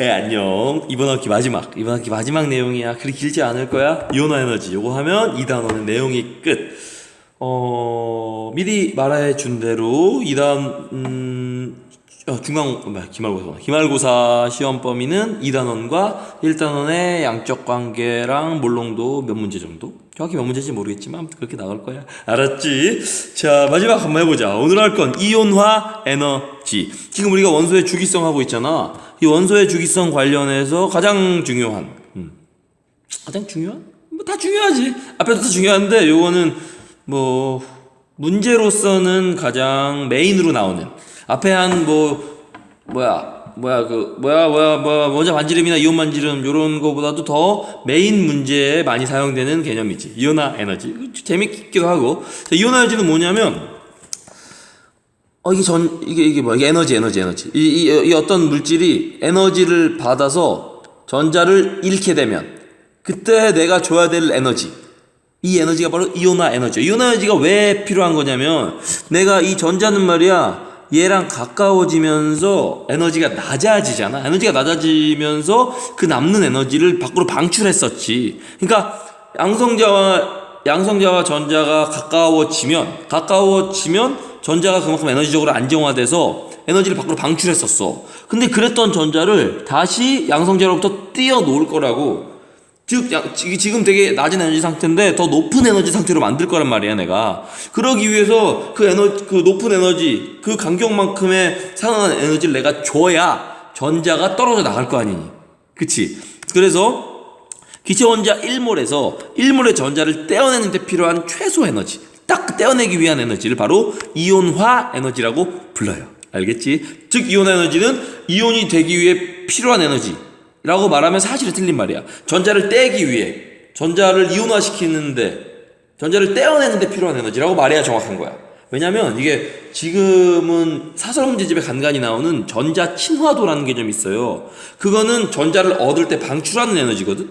안녕. 이번 학기 마지막 내용이야. 그리 길지 않을 거야. 이온화 에너지 요거 하면 이 단원의 내용이 끝. 미리 말해 준 대로 이 다음 기말고사 시험 범위는 2단원과 1단원의 양적 관계랑 몰롱도 몇 문제 정도? 정확히 몇 문제인지 모르겠지만 그렇게 나올 거야. 알았지? 자, 마지막 한번 해보자. 오늘 할 건 이온화 에너지. 지금 우리가 원소의 주기성 하고 있잖아. 이 원소의 주기성 관련해서 가장 중요한 뭐 다 중요하지. 앞에도 다 중요한데 요거는 뭐 문제로서는 가장 메인으로 나오는, 앞에 한 원자 반지름이나 이온 반지름 요런 거보다도 더 메인 문제에 많이 사용되는 개념이지. 이온화 에너지. 재밌기도 하고. 자, 이온화 에너지는 뭐냐면 이게 에너지. 이 어떤 물질이 에너지를 받아서 전자를 잃게 되면 그때 내가 줘야 될 에너지, 이 에너지가 바로 이온화 에너지. 이온화 에너지가 왜 필요한 거냐면, 내가 이 전자는 말이야 얘랑 가까워지면서 에너지가 낮아지잖아. 에너지가 낮아지면서 그 남는 에너지를 밖으로 방출했었지. 그러니까 양성자와 전자가 가까워지면 전자가 그만큼 에너지적으로 안정화돼서 에너지를 밖으로 방출했었어. 근데 그랬던 전자를 다시 양성자로부터 띄어놓을 거라고. 즉 지금 되게 낮은 에너지 상태인데 더 높은 에너지 상태로 만들 거란 말이야, 내가. 그러기 위해서 그 높은 에너지, 그 간격만큼의 상응한 에너지를 내가 줘야 전자가 떨어져 나갈 거 아니니. 그치? 그래서 기체 원자 1몰에서 1몰의 전자를 떼어내는 데 필요한 최소 에너지, 딱 떼어내기 위한 에너지를 바로 이온화 에너지라고 불러요. 알겠지? 즉 이온화 에너지는 이온이 되기 위해 필요한 에너지 라고 말하면 사실은 틀린 말이야. 전자를 떼기 위해, 전자를 이온화시키는데, 전자를 떼어내는데 필요한 에너지라고 말해야 정확한 거야. 왜냐면 이게 지금은 사설 문제집에 간간히 나오는 전자 친화도라는 개념이 있어요. 그거는 전자를 얻을 때 방출하는 에너지거든.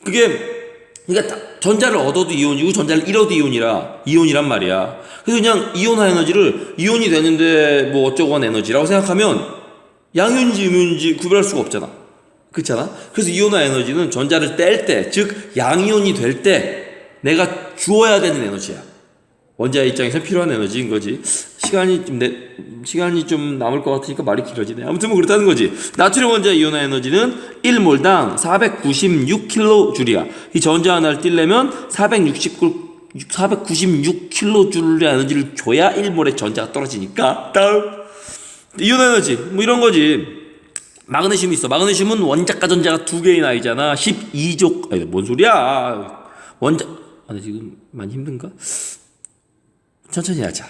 그러니까 전자를 얻어도 이온이고 전자를 잃어도 이온이란 말이야. 그래서 그냥 이온화 에너지를 이온이 되는데 뭐 어쩌고 한 에너지라고 생각하면 양이온인지 음이온인지 구별할 수가 없잖아. 그렇잖아? 그래서 이온화 에너지는 전자를 뗄 때, 즉 양이온이 될 때 내가 주어야 되는 에너지야. 원자 입장에서 필요한 에너지인 거지. 시간이 좀 남을 것 같으니까 말이 길어지네. 아무튼 뭐 그렇다는 거지. 나트륨 원자 이온화 에너지는 1몰당 496kJ야. 이 전자 하나를 띄려면 496kJ의 에너지를 줘야 1몰의 전자가 떨어지니까. 다음 이온화 에너지 뭐 이런 거지. 마그네슘이 있어. 마그네슘은 원자과 전자가 두 개인 아이잖아. 12족. 아니, 뭔 소리야. 아니, 지금 많이 힘든가? 천천히 하자.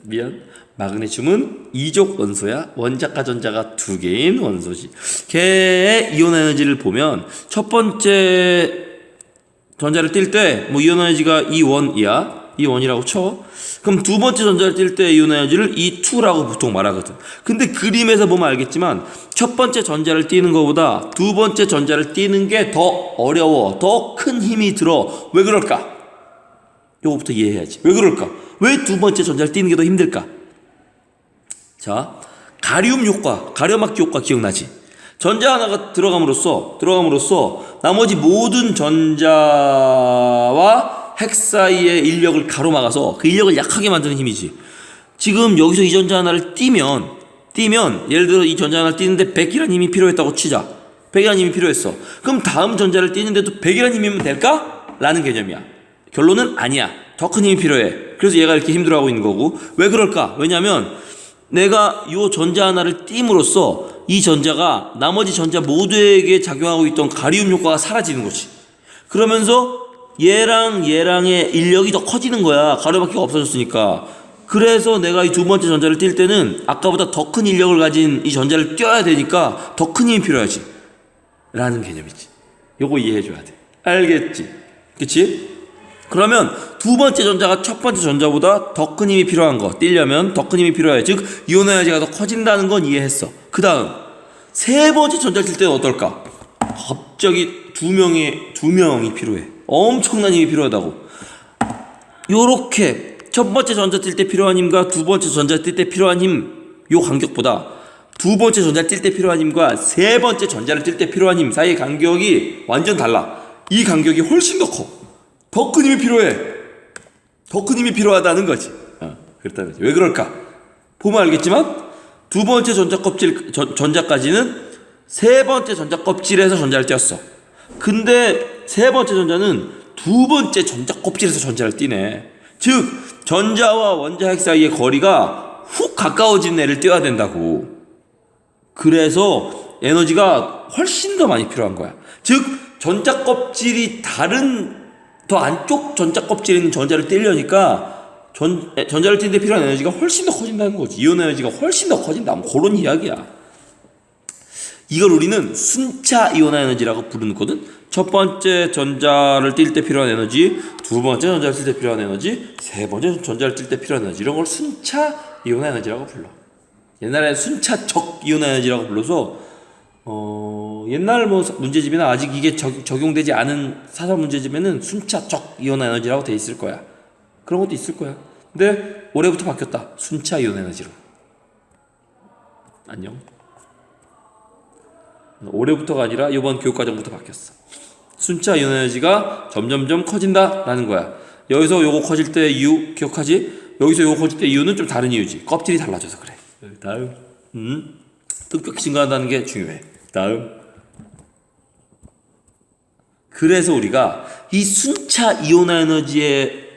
미안. 마그네슘은 2족 원소야. 원자과 전자가 두 개인 원소지. 걔의 이온 에너지를 보면 첫 번째 전자를 띌 때 뭐 이온 에너지가 E1이야. E1이라고 쳐. 그럼 두 번째 전자를 띌 때 이온 에너지를 E2라고 보통 말하거든. 근데 그림에서 보면 알겠지만 첫 번째 전자를 띄는 것보다 두 번째 전자를 띄는 게 더 어려워. 더 큰 힘이 들어. 왜 그럴까? 요거부터 이해해야지. 왜 그럴까? 왜 두 번째 전자를 띄는 게 더 힘들까? 자, 가륨 효과, 가려막기 효과 기억나지? 전자 하나가 들어감으로써 나머지 모든 전자와 핵 사이의 인력을 가로막아서 그 인력을 약하게 만드는 힘이지. 지금 여기서 이 전자 하나를 띄면 예를 들어 이 전자 하나를 띄는데 100이라는 힘이 필요했다고 치자. 100이라는 힘이 필요했어. 그럼 다음 전자를 띄는데도 100이라는 힘이면 될까? 라는 개념이야. 결론은 아니야. 더 큰 힘이 필요해. 그래서 얘가 이렇게 힘들어하고 있는 거고. 왜 그럴까? 왜냐면 내가 이 전자 하나를 띄임으로써 이 전자가 나머지 전자 모두에게 작용하고 있던 가리움 효과가 사라지는 거지. 그러면서 얘랑의 인력이 더 커지는 거야. 가로막기가 없어졌으니까. 그래서 내가 이 두 번째 전자를 띌 때는 아까보다 더 큰 인력을 가진 이 전자를 띄어야 되니까 더 큰 힘이 필요하지. 라는 개념이지. 요거 이해해줘야 돼. 알겠지? 그치? 그러면 두 번째 전자가 첫 번째 전자보다 더 큰 힘이 필요한 거, 띄려면 더 큰 힘이 필요해. 즉 이온 에너지가 더 커진다는 건 이해했어. 그 다음 세 번째 전자를 뜰 때는 어떨까? 갑자기 두 명이 필요해. 엄청난 힘이 필요하다고. 요렇게 첫 번째 전자 뜰 때 필요한 힘과 두 번째 전자 뜰 때 필요한 힘, 요 간격보다 두 번째 전자를 뛸 때 필요한 힘과 세 번째 전자를 뛸 때 필요한 힘 사이의 간격이 완전 달라. 이 간격이 훨씬 더 커. 더 큰 힘이 필요해. 더 큰 힘이 필요하다는 거지. 그렇다는 거지. 왜 그럴까? 보면 알겠지만 두 번째 전자 껍질 전자까지는 세 번째 전자 껍질에서 전자를 띄었어. 근데 세 번째 전자는 두 번째 전자 껍질에서 전자를 띄네. 즉 전자와 원자핵 사이의 거리가 훅 가까워진 애를 띄어야 된다고. 그래서 에너지가 훨씬 더 많이 필요한 거야. 즉 전자 껍질이 다른 더 안쪽 전자 껍질에 있는 전자를 떼려니까 전자를 띄는데 필요한 에너지가 훨씬 더 커진다는 거지. 이온 에너지가 훨씬 더 커진다. 뭐 그런 이야기야. 이걸 우리는 순차 이온화 에너지라고 부르거든. 첫 번째 전자를 띨 때 필요한 에너지, 두 번째 전자를 띨 때 필요한 에너지, 세 번째 전자를 띨 때 필요한 에너지, 이런 걸 순차 이온화 에너지라고 불러. 옛날에 순차적 이온화 에너지라고 불러서 옛날 뭐 문제집이나 아직 이게 적용되지 않은 사설 문제집에는 순차적 이온화 에너지라고 돼 있을 거야. 그런 것도 있을 거야. 근데 올해부터 바뀌었다. 순차 이온 에너지로. 안녕. 올해부터가 아니라 이번 교육과정부터 바뀌었어. 순차 이온 에너지가 점점점 커진다라는 거야. 여기서 요거 커질 때 이유 기억하지? 여기서 요거 커질 때 이유는 좀 다른 이유지. 껍질이 달라져서 그래. 다음. 뚝뚝 증가한다는 게 중요해. 다음. 그래서 우리가 이 순차 이온화 에너지의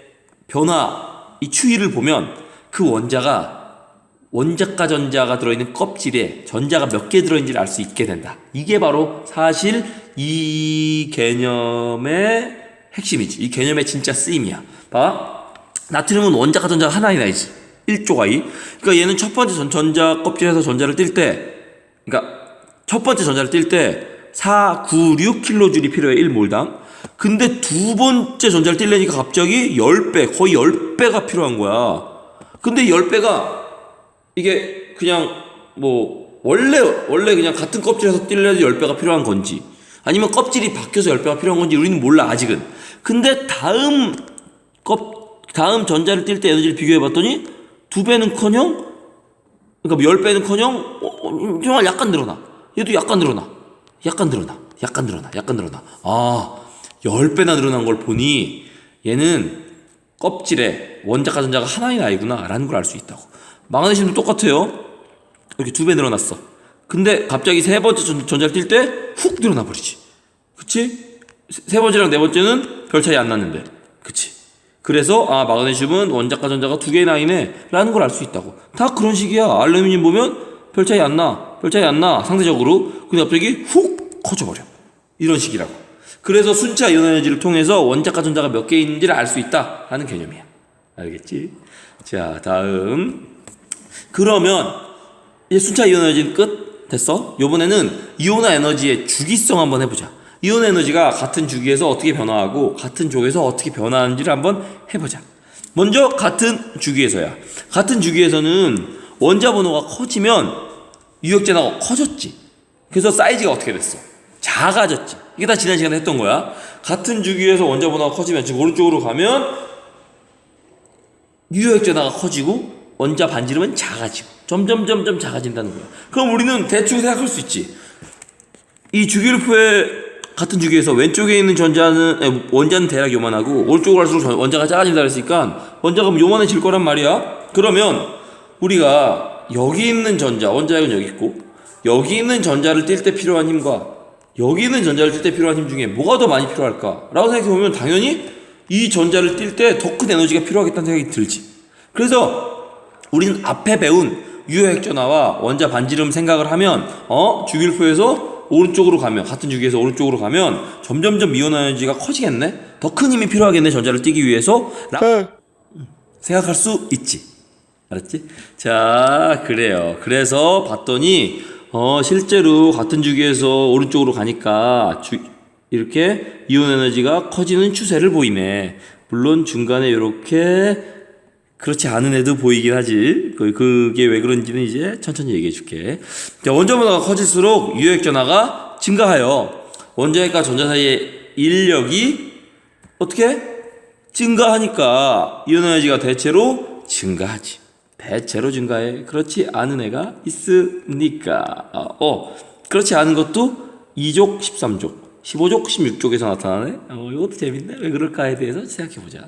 변화, 이 추이를 보면 그 원자과 전자가 들어있는 껍질에 전자가 몇 개 들어있는지를 알 수 있게 된다. 이게 바로 사실 이 개념의 핵심이지. 이 개념의 진짜 쓰임이야. 봐. 나트륨은 원자과 전자가 하나이나이지. 1조가이. 그러니까 얘는 첫 번째 전자 껍질에서 전자를 띨 때, 그러니까 첫 번째 전자를 띨 때 496kJ이 필요해. 1몰당. 근데 두 번째 전자를 띄려니까 갑자기 10배, 거의 10배가 필요한 거야. 근데 10배가 이게 그냥 뭐 원래 그냥 같은 껍질에서 띄려도 10배가 필요한 건지 아니면 껍질이 바뀌어서 10배가 필요한 건지 우리는 몰라 아직은. 근데 다음 전자를 띨 때 에너지를 비교해 봤더니 2배는커녕 그러니까 10배는커녕 정말 약간 늘어나. 얘도 약간 늘어나. 아 10배나 늘어난 걸 보니 얘는 껍질에 원자과 전자가 하나이나 아니구나 라는 걸 알 수 있다고. 마그네슘도 똑같아요. 이렇게 2배 늘어났어. 근데 갑자기 세 번째 전자를 띨 때 훅 늘어나 버리지. 그치? 세 번째랑 네 번째는 별 차이 안 났는데. 그치? 그래서 마그네슘은 원자과 전자가 2개나 나이네 라는 걸 알 수 있다고. 다 그런 식이야. 알루미늄 보면 별 차이 안 나 상대적으로. 근데 갑자기 훅 커져버려. 이런 식이라고. 그래서 순차 이온 에너지를 통해서 원자과 전자가 몇 개 있는지를 알 수 있다 하는 개념이야. 알겠지? 자, 다음. 그러면 이제 순차 이온 에너지는 끝? 됐어? 요번에는 이온화 에너지의 주기성 한번 해보자. 이온 에너지가 같은 주기에서 어떻게 변화하고 같은 쪽에서 어떻게 변화하는지를 한번 해보자. 먼저 같은 주기에서야. 같은 주기에서는 원자 번호가 커지면 유역전화가 커졌지. 그래서 사이즈가 어떻게 됐어? 작아졌지. 이게 다 지난 시간에 했던 거야. 같은 주기에서 원자 번호가 커지면, 즉 오른쪽으로 가면 유효액전화가 커지고 원자 반지름은 작아지고 점점 작아진다는 거야. 그럼 우리는 대충 생각할 수 있지. 이 주기율표의 같은 주기에서 왼쪽에 있는 원자는 대략 요만하고 오른쪽으로 갈수록 원자가 작아진다 그랬으니까 원자가 요만해질 거란 말이야. 그러면 우리가 여기 있는 전자, 원자핵은 여기 있고 여기 있는 전자를 띨 때 필요한 힘과 여기 있는 전자를 띨 때 필요한 힘 중에 뭐가 더 많이 필요할까? 라고 생각해보면 당연히 이 전자를 띨 때 더 큰 에너지가 필요하겠다는 생각이 들지. 그래서 우리는 앞에 배운 유효핵전화와 원자 반지름 생각을 하면 주기율표에서 오른쪽으로 가면 같은 주기에서 오른쪽으로 가면 점점점 이온 에너지가 커지겠네? 더 큰 힘이 필요하겠네 전자를 띄기 위해서 생각할 수 있지. 알았지? 자, 그래요. 그래서 봤더니 실제로 같은 주기에서 오른쪽으로 가니까 이렇게 이온 에너지가 커지는 추세를 보이네. 물론 중간에 이렇게 그렇지 않은 애도 보이긴 하지. 그게 왜 그런지는 이제 천천히 얘기해 줄게. 자, 원자 번호가 커질수록 유효액 전하가 증가하여 원자핵과 전자 사이의 인력이 어떻게? 증가하니까 이온 에너지가 대체로 증가하지. 배 제로 증가해. 그렇지 않은 애가 있으니까. 그렇지 않은 것도 2족, 13족, 15족, 16족에서 나타나네. 이것도 재밌네. 왜 그럴까에 대해서 생각해보자.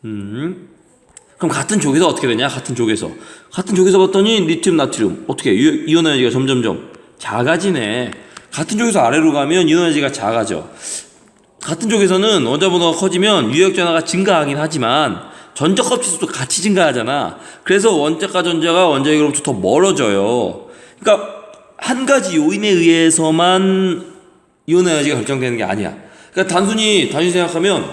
그럼 같은 족에서 어떻게 되냐? 같은 족에서 봤더니 리튬, 나트륨 어떻게 이온 에너지가 점점점 작아지네. 같은 족에서 아래로 가면 이온 에너지가 작아져. 같은 족에서는 원자번호가 커지면 유효액 전하가 증가하긴 하지만 전자 껍질도 같이 증가하잖아. 그래서 원자과 전자가 원자핵으로부터 더 멀어져요. 그러니까 한 가지 요인에 의해서만 이온 에너지가 결정되는 게 아니야. 그러니까 단순히 생각하면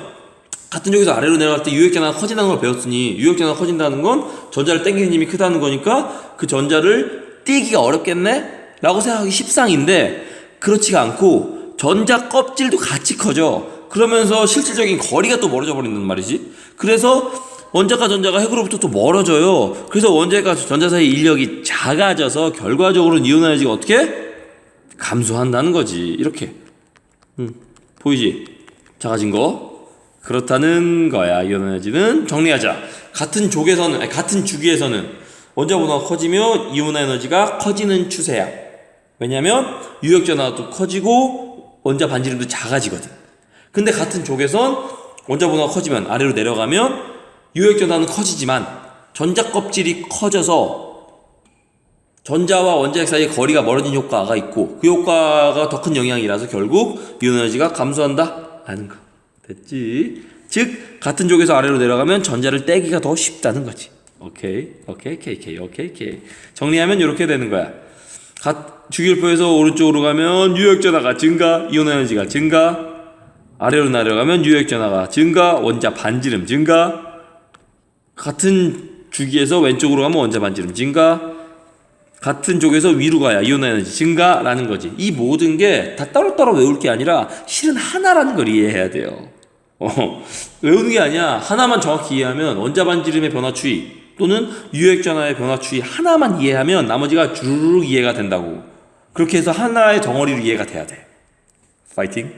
같은 쪽에서 아래로 내려갈 때 유효액 전하가 커진다는 걸 배웠으니 유효액 전하가 커진다는 건 전자를 당기는 힘이 크다는 거니까 그 전자를 띄기가 어렵겠네? 라고 생각하기 십상인데 그렇지가 않고 전자 껍질도 같이 커져. 그러면서 실질적인 거리가 또 멀어져 버린단 말이지. 그래서 원자과 전자가 핵으로부터 또 멀어져요. 그래서 원자과 전자 사이 인력이 작아져서 결과적으로는 이온 에너지가 어떻게? 감소한다는 거지. 이렇게 보이지? 작아진 거. 그렇다는 거야. 이온 에너지는. 정리하자. 같은 주기에서는 원자번호가 커지며 이온 에너지가 커지는 추세야. 왜냐면 유효액 전하도 커지고 원자 반지름도 작아지거든. 근데 같은 족에선 원자번호가 커지면 아래로 내려가면 유효액 전하는 커지지만 전자 껍질이 커져서 전자와 원자핵 사이의 거리가 멀어진 효과가 있고 그 효과가 더 큰 영향이라서 결국 이온 에너지가 감소한다 라는 거. 됐지? 즉 같은 족에서 아래로 내려가면 전자를 떼기가 더 쉽다는 거지. 오케이. 정리하면 이렇게 되는 거야. 주기율표에서 오른쪽으로 가면 유효액 전하가 증가, 이온 에너지가 증가. 아래로 내려가면 유효액 전하가 증가, 원자 반지름 증가. 같은 주기에서 왼쪽으로 가면 원자 반지름 증가. 같은 쪽에서 위로 가야 이온 에너지 증가라는 거지. 이 모든 게 다 따로따로 외울 게 아니라 실은 하나라는 걸 이해해야 돼요. 외우는 게 아니야. 하나만 정확히 이해하면 원자 반지름의 변화 추이 또는 유효액 전하의 변화 추이 하나만 이해하면 나머지가 주르륵 이해가 된다고. 그렇게 해서 하나의 덩어리로 이해가 돼야 돼. 파이팅.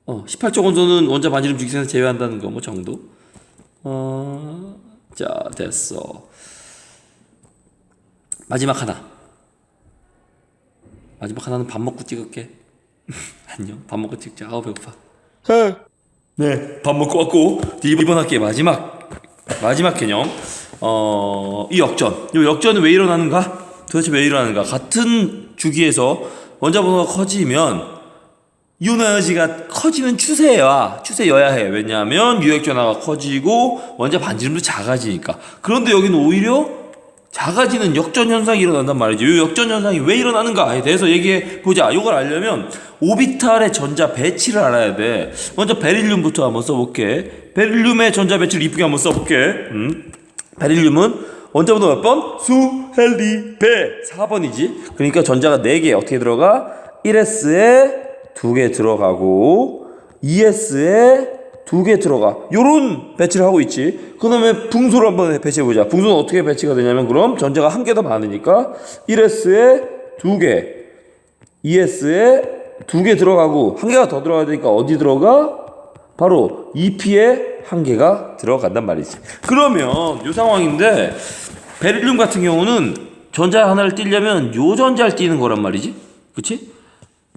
18조 원소는 원자 반지름 주기에서 제외한다는 거 뭐 정도. 자 됐어. 마지막 하나는 밥 먹고 찍을게. 안녕. 밥 먹고 찍자. 배고파. 네, 밥 먹고 왔고 이번 학기의 마지막 개념. 이 역전은 왜 일어나는가? 도대체 왜 일어나는가? 같은 주기에서 원자 번호가 커지면 이온 에너지가 커지는 추세여야 해. 왜냐하면 유효액 전하가 커지고 원자 반지름도 작아지니까. 그런데 여기는 오히려 작아지는 역전 현상이 일어난단 말이죠. 이 역전 현상이 왜 일어나는가에 대해서 얘기해 보자. 이걸 알려면 오비탈의 전자 배치를 알아야 돼. 먼저 베릴륨부터 한번 써볼게. 베릴륨의 전자 배치를 이쁘게 한번 써볼게. 베릴륨은 원자 번호 몇 번? 수, 헬리, 배 4번이지. 그러니까 전자가 4개 어떻게 들어가? 1s에 2개 들어가고 2s에 2개 들어가. 요런 배치를 하고 있지. 그 다음에 붕소를 한번 배치해보자. 붕소는 어떻게 배치가 되냐면 그럼 전자가 한 개 더 많으니까 1s에 2개 2s에 2개 들어가고 한 개가 더 들어가야 되니까 어디 들어가? 바로 2p에 한 개가 들어간단 말이지. 그러면 요 상황인데 베릴륨 같은 경우는 전자 하나를 띄려면 요 전자를 띄는 거란 말이지. 그치?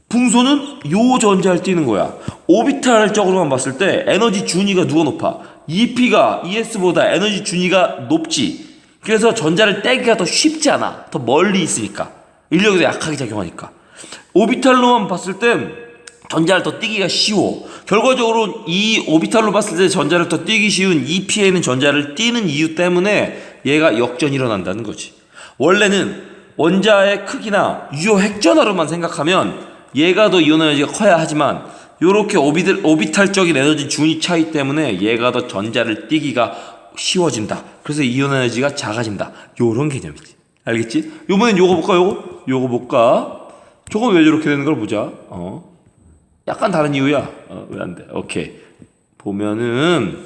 붕소는 요 전자를 띄는 거야. 오비탈적으로만 봤을 때 에너지 준위가 누가 높아? EP가 ES보다 에너지 준위가 높지. 그래서 전자를 떼기가 더 쉽지 않아. 더 멀리 있으니까. 인력이 더 약하게 작용하니까. 오비탈로만 봤을 땐 전자를 더 띄기가 쉬워. 결과적으로 이 오비탈로 봤을 때 전자를 더 띄기 쉬운 EP에는 전자를 띄는 이유 때문에 얘가 역전이 일어난다는 거지. 원래는 원자의 크기나 유효 핵전하로만 생각하면 얘가 더 이온 에너지가 커야 하지만 요렇게 오비탈적인 에너지 준위 차이 때문에 얘가 더 전자를 띄기가 쉬워진다. 그래서 이온 에너지가 작아진다. 요런 개념이지. 알겠지? 요번엔 요거 볼까? 요거 볼까? 저거 왜 이렇게 되는 걸 보자. 약간 다른 이유야. 왜 안 돼? 오케이. 보면은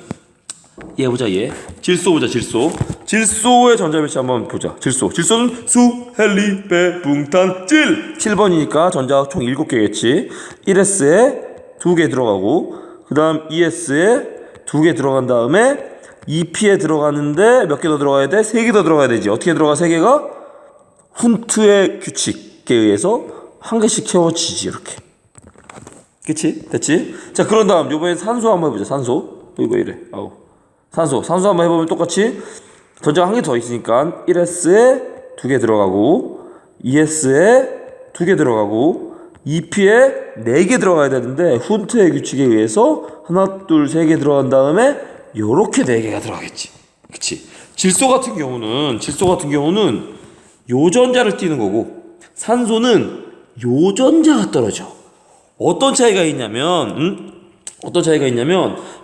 얘 보자. 얘 질소 보자. 질소의 전자 배치 한번 보자. 질소는 수, 헬리, 배, 붕탄, 질 7번이니까 전자 총 7개겠지. 1s에 2개 들어가고 그 다음 2s에 2개 들어간 다음에 2P에 들어가는데 몇 개 더 들어가야 돼? 3개 더 들어가야 되지. 어떻게 들어가? 3개가? 훈트의 규칙에 의해서 한 개씩 채워지지. 이렇게. 그치? 됐지? 자, 그런 다음 요번에 산소 한번 해보자. 산소. 이거 왜 이래? 아우. 산소 한번 해보면 똑같이 전자가 한 개 더 있으니까 1S에 2개 들어가고 2S에 2개 들어가고 2P에 4개 들어가야 되는데 훈트의 규칙에 의해서 하나 둘 3개 들어간 다음에 요렇게 4개가 들어가겠지. 그치? 질소 같은 경우는 요 전자를 띄는 거고 산소는 요 전자가 떨어져. 어떤 차이가 있냐면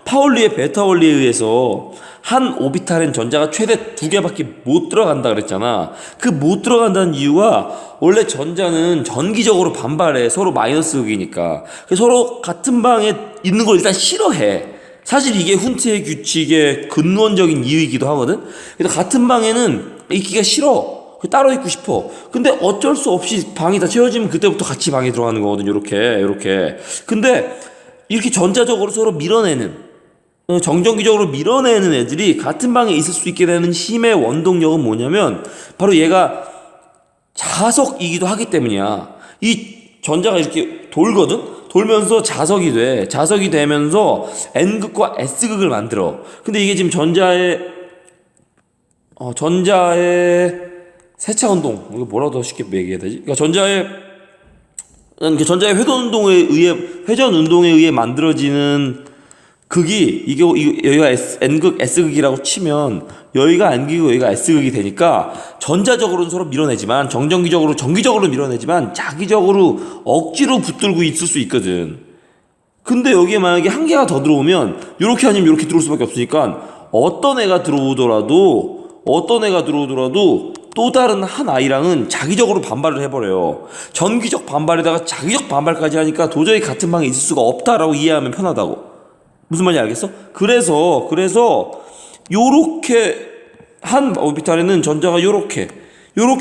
파울리의 베타 원리에 의해서 한 오비탈엔 전자가 최대 2개밖에 못 들어간다 그랬잖아. 그 못 들어간다는 이유가 원래 전자는 전기적으로 반발해. 서로 마이너스 극이니까. 서로 같은 방에 있는 걸 일단 싫어해. 사실 이게 훈트의 규칙의 근원적인 이유이기도 하거든. 그래서 같은 방에는 있기가 싫어. 따로 있고 싶어. 근데 어쩔 수 없이 방이 다 채워지면 그때부터 같이 방에 들어가는 거거든. 요렇게. 근데 이렇게 전자적으로 서로 밀어내는, 정전기적으로 밀어내는 애들이 같은 방에 있을 수 있게 되는 힘의 원동력은 뭐냐면 바로 얘가 자석이기도 하기 때문이야. 이 전자가 이렇게 돌거든? 돌면서 자석이 돼. 자석이 되면서 N극과 S극을 만들어. 근데 이게 지금 전자의 세차 운동, 이거 뭐라고 더 쉽게 얘기해야 되지? 그러니까 전자의 회전 운동에 의해 만들어지는 극이 여기가 N극, S극이라고 치면 여기가 N극이고 여기가 S극이 되니까 전자적으로는 서로 밀어내지만 전기적으로 밀어내지만 자기적으로 억지로 붙들고 있을 수 있거든. 근데 여기에 만약에 한 개가 더 들어오면 요렇게 아니면 요렇게 들어올 수밖에 없으니까 어떤 애가 들어오더라도 또 다른 한 아이랑은 자기적으로 반발을 해버려요. 전기적 반발에다가 자기적 반발까지 하니까 도저히 같은 방에 있을 수가 없다라고 이해하면 편하다고. 무슨 말인지 알겠어? 그래서 요렇게 한 오비탈에는 전자가 요렇게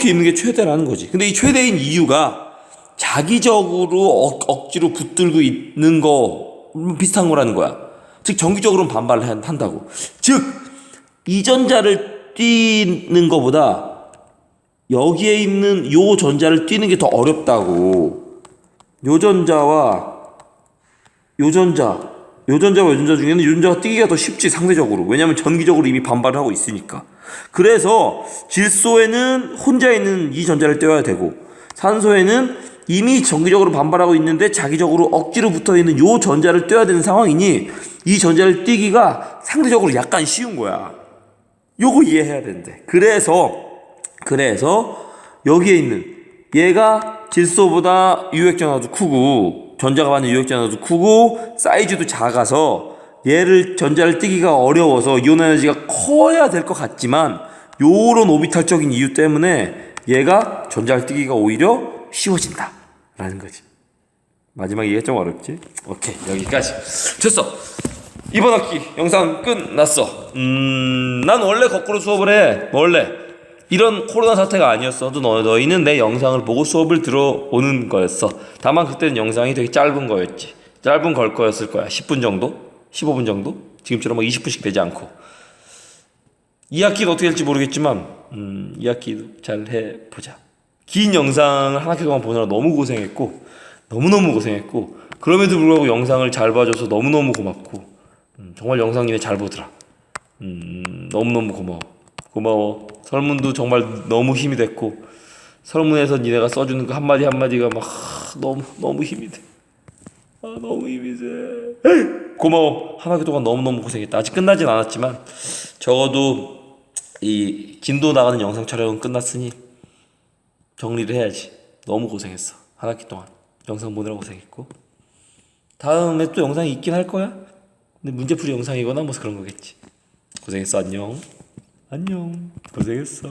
있는 게 최대라는 거지. 근데 이 최대인 이유가 자기적으로 억지로 붙들고 있는 거 비슷한 거라는 거야. 즉 전기적으로는 반발을 한다고. 즉 이 전자를 띄는 거보다 여기에 있는 요 전자를 띄는 게 더 어렵다고. 요 전자와 요 전자 중에는 요 전자가 띄기가 더 쉽지, 상대적으로. 왜냐면 전기적으로 이미 반발을 하고 있으니까. 그래서 질소에는 혼자 있는 이 전자를 떼어야 되고, 산소에는 이미 전기적으로 반발하고 있는데 자기적으로 억지로 붙어있는 요 전자를 떼어야 되는 상황이니 이 전자를 띄기가 상대적으로 약간 쉬운 거야. 요거 이해해야 되는데. 그래서 여기에 있는 얘가 질소보다 유액전하도 크고 전자가 받는 유액전하도 크고 사이즈도 작아서 얘를 전자를 띄기가 어려워서 이온 에너지가 커야 될 것 같지만 요런 오비탈적인 이유 때문에 얘가 전자를 띄기가 오히려 쉬워진다 라는 거지. 마지막 얘기가 좀 어렵지? 오케이, 여기까지 됐어. 이번 학기 영상 끝났어. 난 원래 거꾸로 수업을 해. 원래 이런 코로나 사태가 아니었어도 너희는 내 영상을 보고 수업을 들어오는 거였어. 다만 그때는 영상이 되게 짧은 거였지. 짧은 걸 거였을 거야. 10분 정도? 15분 정도? 지금처럼 20분씩 되지 않고. 이 학기도 어떻게 될지 모르겠지만 이 학기도 잘 해보자. 긴 영상을 한 학기 동안 보느라 너무 고생했고 너무너무 고생했고 그럼에도 불구하고 영상을 잘 봐줘서 너무너무 고맙고 정말 영상 니네 잘 보더라. 너무너무 고마워. 설문도 정말 너무 힘이 됐고 설문에서 니네가 써주는 그 한마디 한마디가 막 너무 힘이 돼. 너무 힘이 돼. 고마워. 한 학기 동안 너무너무 고생했다. 아직 끝나진 않았지만 적어도 이 진도 나가는 영상 촬영은 끝났으니 정리를 해야지. 너무 고생했어. 한 학기 동안 영상 보느라 고생했고 다음에 또 영상이 있긴 할 거야. 근데 문제풀이 영상이거나 뭐 그런 거겠지. 고생했어. 안녕. 고생했어.